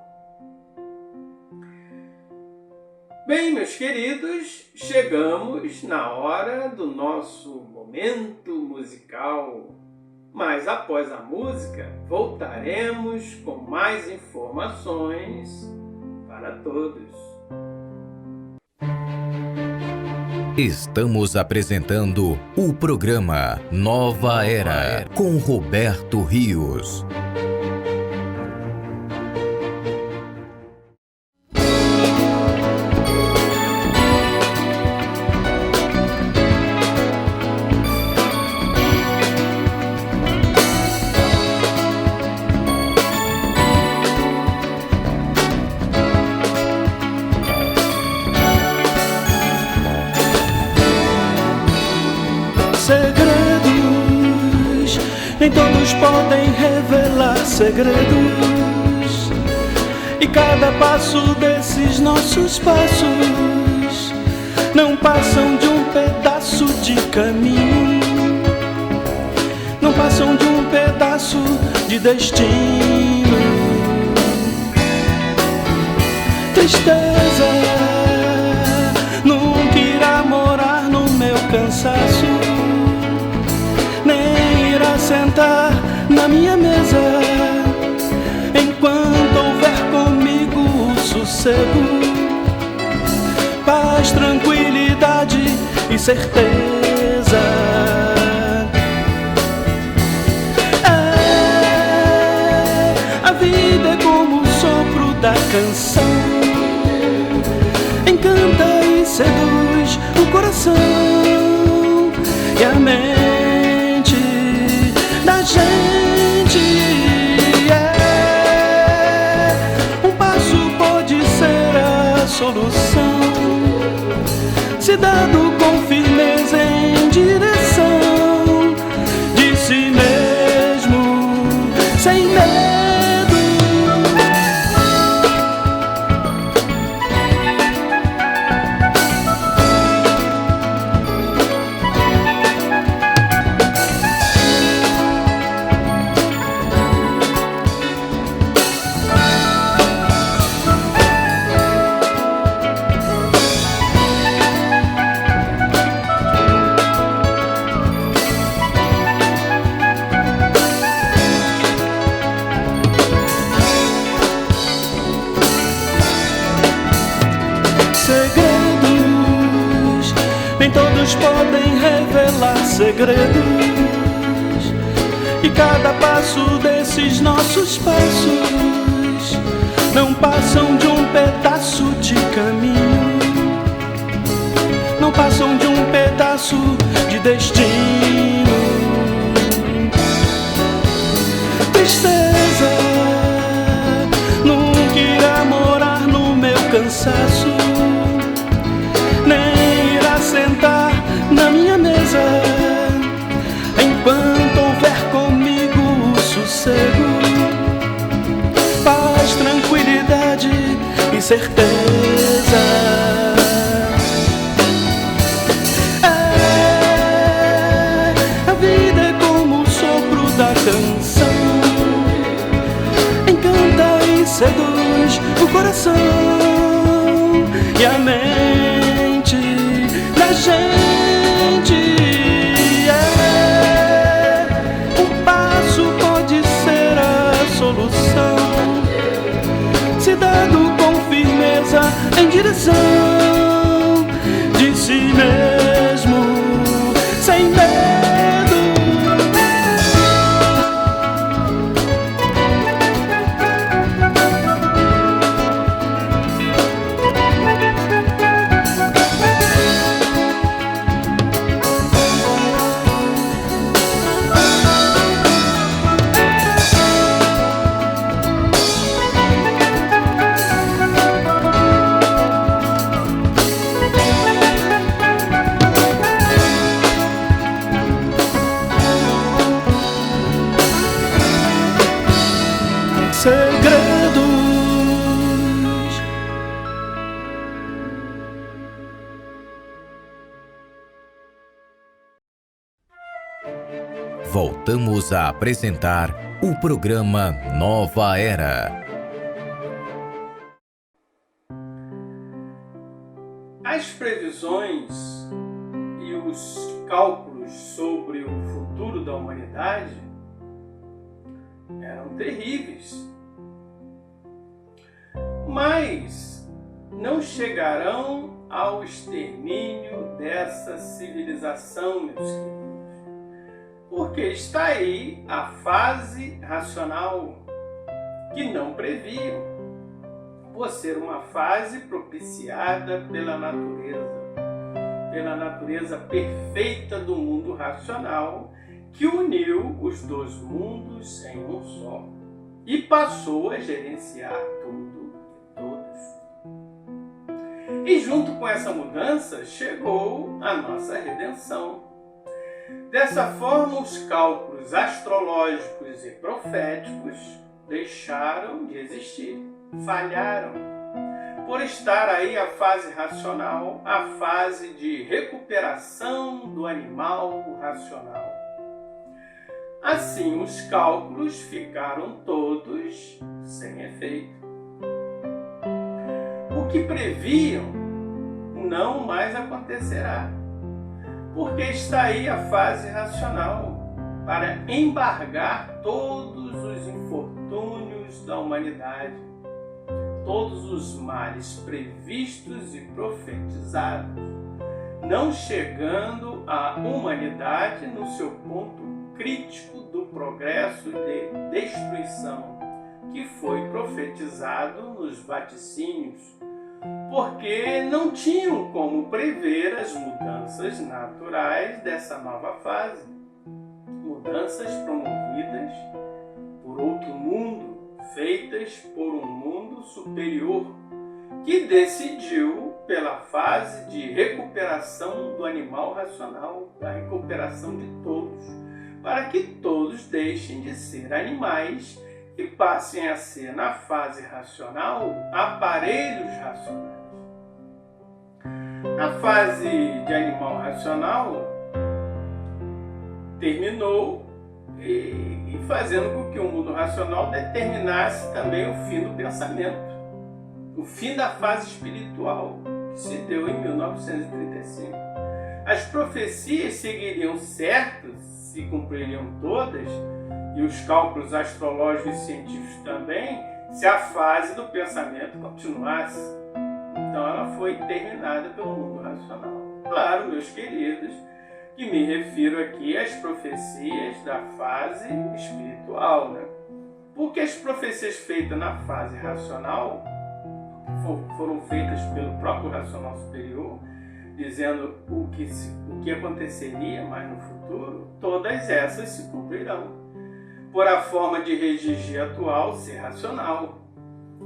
Bem, meus queridos, chegamos na hora do nosso momento musical. Mas após a música, voltaremos com mais informações para todos. Estamos apresentando o programa Nova Era com Roberto Rios. Segredos, nem todos podem revelar segredos. E cada passo desses nossos passos não passam de um pedaço de caminho, não passam de um pedaço de destino. Tristeza nunca irá morar no meu cansaço, nem irá sentar na minha mesa enquanto houver comigo o sossego, paz, tranquilidade e certeza. A vida é como o sopro da canção, encanta e seduz o coração e a mente da gente. Um passo pode ser a solução, se dado com firmeza em direção de si mesmo, sem medo. Segredos, nem todos podem revelar segredos. E cada passo desses nossos passos não passam de um pedaço de caminho, não passam de um pedaço de destino. Tristeza nunca irá morar no meu cansaço, nem irá sentar na minha mesa enquanto houver comigo o sossego, paz, tranquilidade e certeza. A vida é como o sopro da canção, encanta e seduz o coração e a mente da gente. Um passo pode ser a solução, se dado com firmeza em direção Voltamos a apresentar o programa Nova Era. As previsões e os cálculos sobre o futuro da humanidade eram terríveis, mas não chegarão ao extermínio dessa civilização, meus queridos. Porque está aí a fase racional que não previam, por ser uma fase propiciada pela natureza perfeita do mundo racional, que uniu os dois mundos em um só e passou a gerenciar tudo e todos. E junto com essa mudança chegou a nossa redenção. Dessa forma, os cálculos astrológicos e proféticos deixaram de existir, falharam, por estar aí a fase racional, a fase de recuperação do animal racional. Assim, os cálculos ficaram todos sem efeito. O que previam não mais acontecerá, porque está aí a fase racional para embargar todos os infortúnios da humanidade, todos os males previstos e profetizados, não chegando a humanidade no seu ponto crítico do progresso e de destruição, que foi profetizado nos vaticínios, porque não tinham como prever as mudanças naturais dessa nova fase, mudanças promovidas por outro mundo, feitas por um mundo superior, que decidiu pela fase de recuperação do animal racional, da recuperação de todos, para que todos deixem de ser animais e passem a ser, na fase racional, aparelhos racionais. A fase de animal racional terminou e fazendo com que o mundo racional determinasse também o fim do pensamento, o fim da fase espiritual, que se deu em 1935. As profecias seguiriam certas, se cumpririam todas, e os cálculos astrológicos e científicos também, se a fase do pensamento continuasse. Então ela foi terminada pelo mundo racional. Claro, meus queridos, que me refiro aqui às profecias da fase espiritual, né? Porque as profecias feitas na fase racional foram feitas pelo próprio racional superior, dizendo o que aconteceria mais no futuro, todas essas se cumprirão, por a forma de redigir atual ser racional.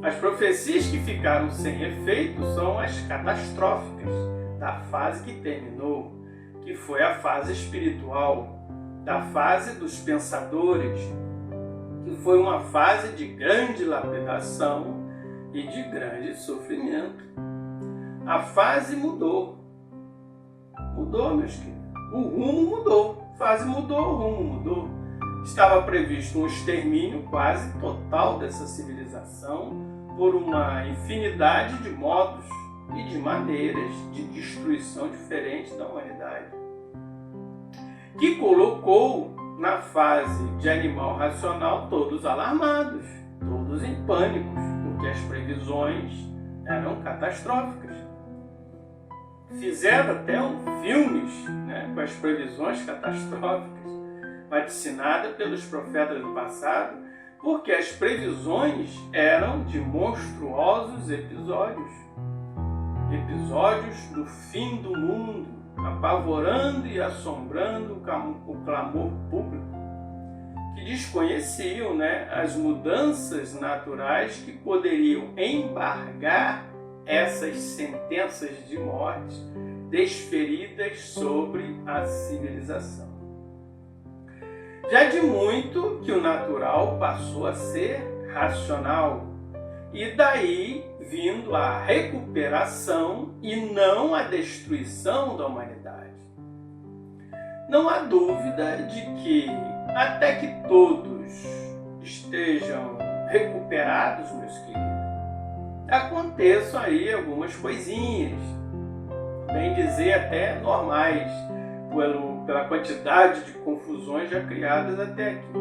As profecias que ficaram sem efeito são as catastróficas da fase que terminou, que foi a fase espiritual, da fase dos pensadores, que foi uma fase de grande lapidação e de grande sofrimento. A fase mudou. Mudou, meus queridos. O rumo mudou. A fase mudou, o rumo mudou. Estava previsto um extermínio quase total dessa civilização por uma infinidade de modos e de maneiras de destruição diferentes da humanidade, que colocou na fase de animal racional todos alarmados, todos em pânico, porque as previsões eram catastróficas. Fizeram até filmes, né, com as previsões catastróficas, vaticinadas pelos profetas do passado, porque as previsões eram de monstruosos episódios do fim do mundo, apavorando e assombrando o clamor público, que desconheciam, né, as mudanças naturais que poderiam embargar essas sentenças de morte desferidas sobre a civilização. Já de muito que o natural passou a ser racional, e daí vindo a recuperação e não a destruição da humanidade. Não há dúvida de que, até que todos estejam recuperados, meus queridos, aconteçam aí algumas coisinhas, bem dizer até normais, pela quantidade de confusões já criadas até aqui.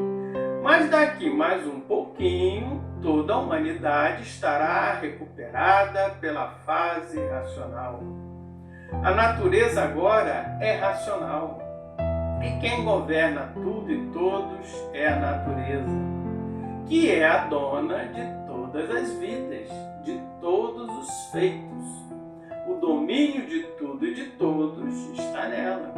Mas daqui mais um pouquinho, toda a humanidade estará recuperada pela fase racional. A natureza agora é racional. E quem governa tudo e todos é a natureza, que é a dona de todas as vidas, de todos os feitos. O domínio de tudo e de todos está nela.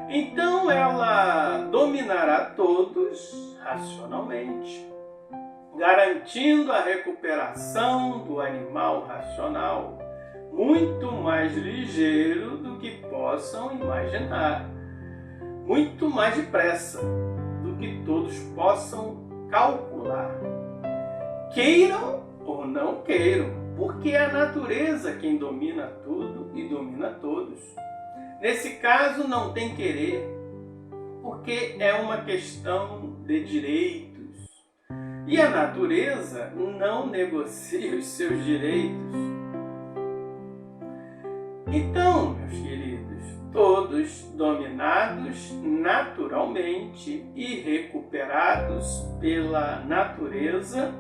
Então ela dominará todos racionalmente, garantindo a recuperação do animal racional, muito mais ligeiro do que possam imaginar, muito mais depressa do que todos possam calcular. Queiram ou não queiram, porque é a natureza quem domina tudo e domina todos. Nesse caso não tem querer, porque é uma questão de direitos. E a natureza não negocia os seus direitos. Então, meus queridos, todos dominados naturalmente e recuperados pela natureza,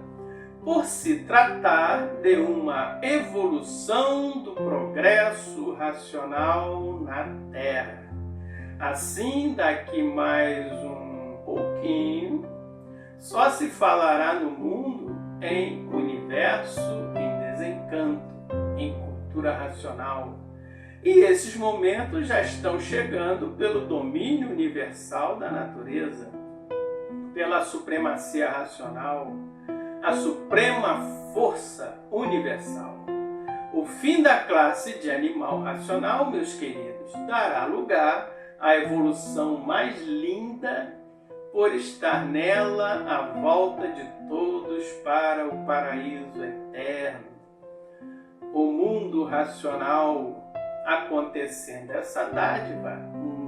por se tratar de uma evolução do progresso racional na Terra. Assim, daqui mais um pouquinho, só se falará no mundo em universo em desencanto, em cultura racional. E esses momentos já estão chegando pelo domínio universal da natureza, pela supremacia racional, a suprema força universal. O fim da classe de animal racional, meus queridos, dará lugar à evolução mais linda, por estar nela a volta de todos para o paraíso eterno. O mundo racional acontecendo essa dádiva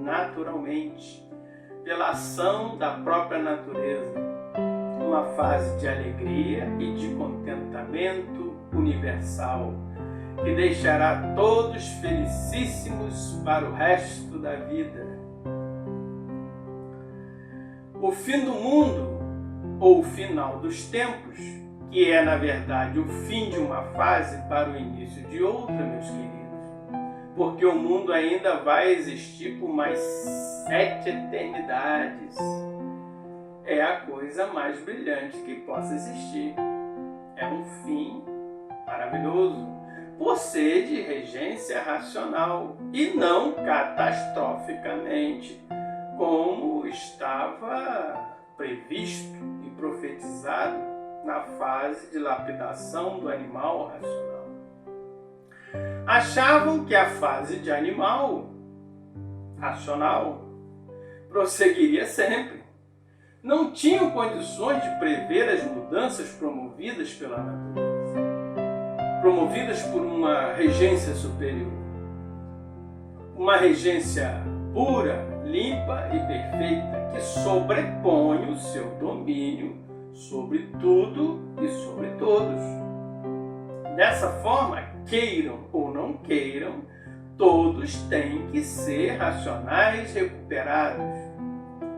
naturalmente, pela ação da própria natureza, uma fase de alegria e de contentamento universal, que deixará todos felicíssimos para o resto da vida. O fim do mundo, ou o final dos tempos, que é, na verdade, o fim de uma fase para o início de outra, meus queridos, porque o mundo ainda vai existir por mais 7 eternidades. É a coisa mais brilhante que possa existir. É um fim maravilhoso, por ser de regência racional e não catastroficamente, como estava previsto e profetizado na fase de lapidação do animal racional. Achavam que a fase de animal racional prosseguiria sempre. Não tinham condições de prever as mudanças promovidas pela natureza, promovidas por uma regência superior. Uma regência pura, limpa e perfeita, que sobrepõe o seu domínio sobre tudo e sobre todos. Dessa forma, queiram ou não queiram, todos têm que ser racionais recuperados.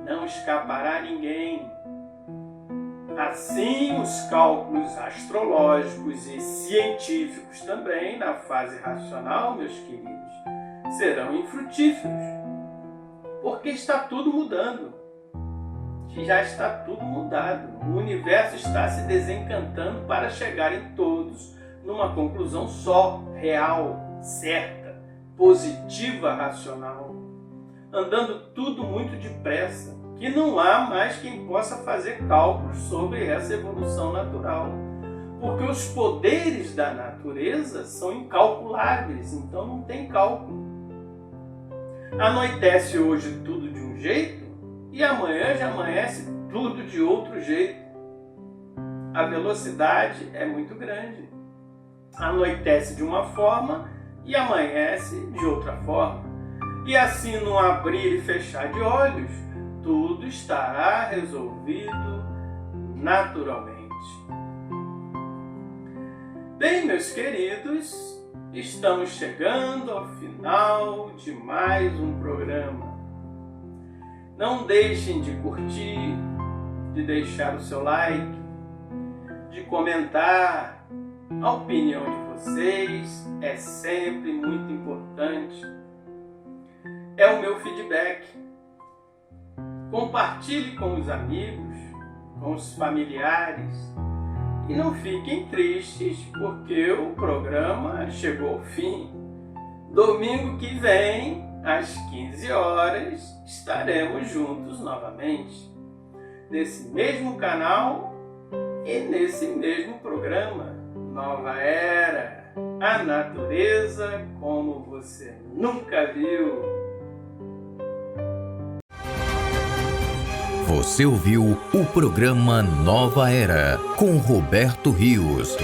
Não escapará ninguém. Assim, os cálculos astrológicos e científicos também, na fase racional, meus queridos, serão infrutíferos, porque está tudo mudando. Já está tudo mudado. O universo está se desencantando para chegar em todos numa conclusão só, real, certa, positiva, racional. Andando tudo muito depressa, que não há mais quem possa fazer cálculos sobre essa evolução natural, porque os poderes da natureza são incalculáveis, então não tem cálculo. Anoitece hoje tudo de um jeito e amanhã já amanhece tudo de outro jeito. A velocidade é muito grande. Anoitece de uma forma e amanhece de outra forma. E assim, num abrir e fechar de olhos, tudo estará resolvido naturalmente. Bem, meus queridos, estamos chegando ao final de mais um programa. Não deixem de curtir, de deixar o seu like, de comentar. A opinião de vocês é sempre muito importante. É o meu feedback. Compartilhe com os amigos, com os familiares e não fiquem tristes porque o programa chegou ao fim. Domingo que vem, às 15 horas, estaremos juntos novamente, nesse mesmo canal e nesse mesmo programa. Nova Era, a natureza como você nunca viu. Você ouviu o programa Nova Era com Roberto Rios.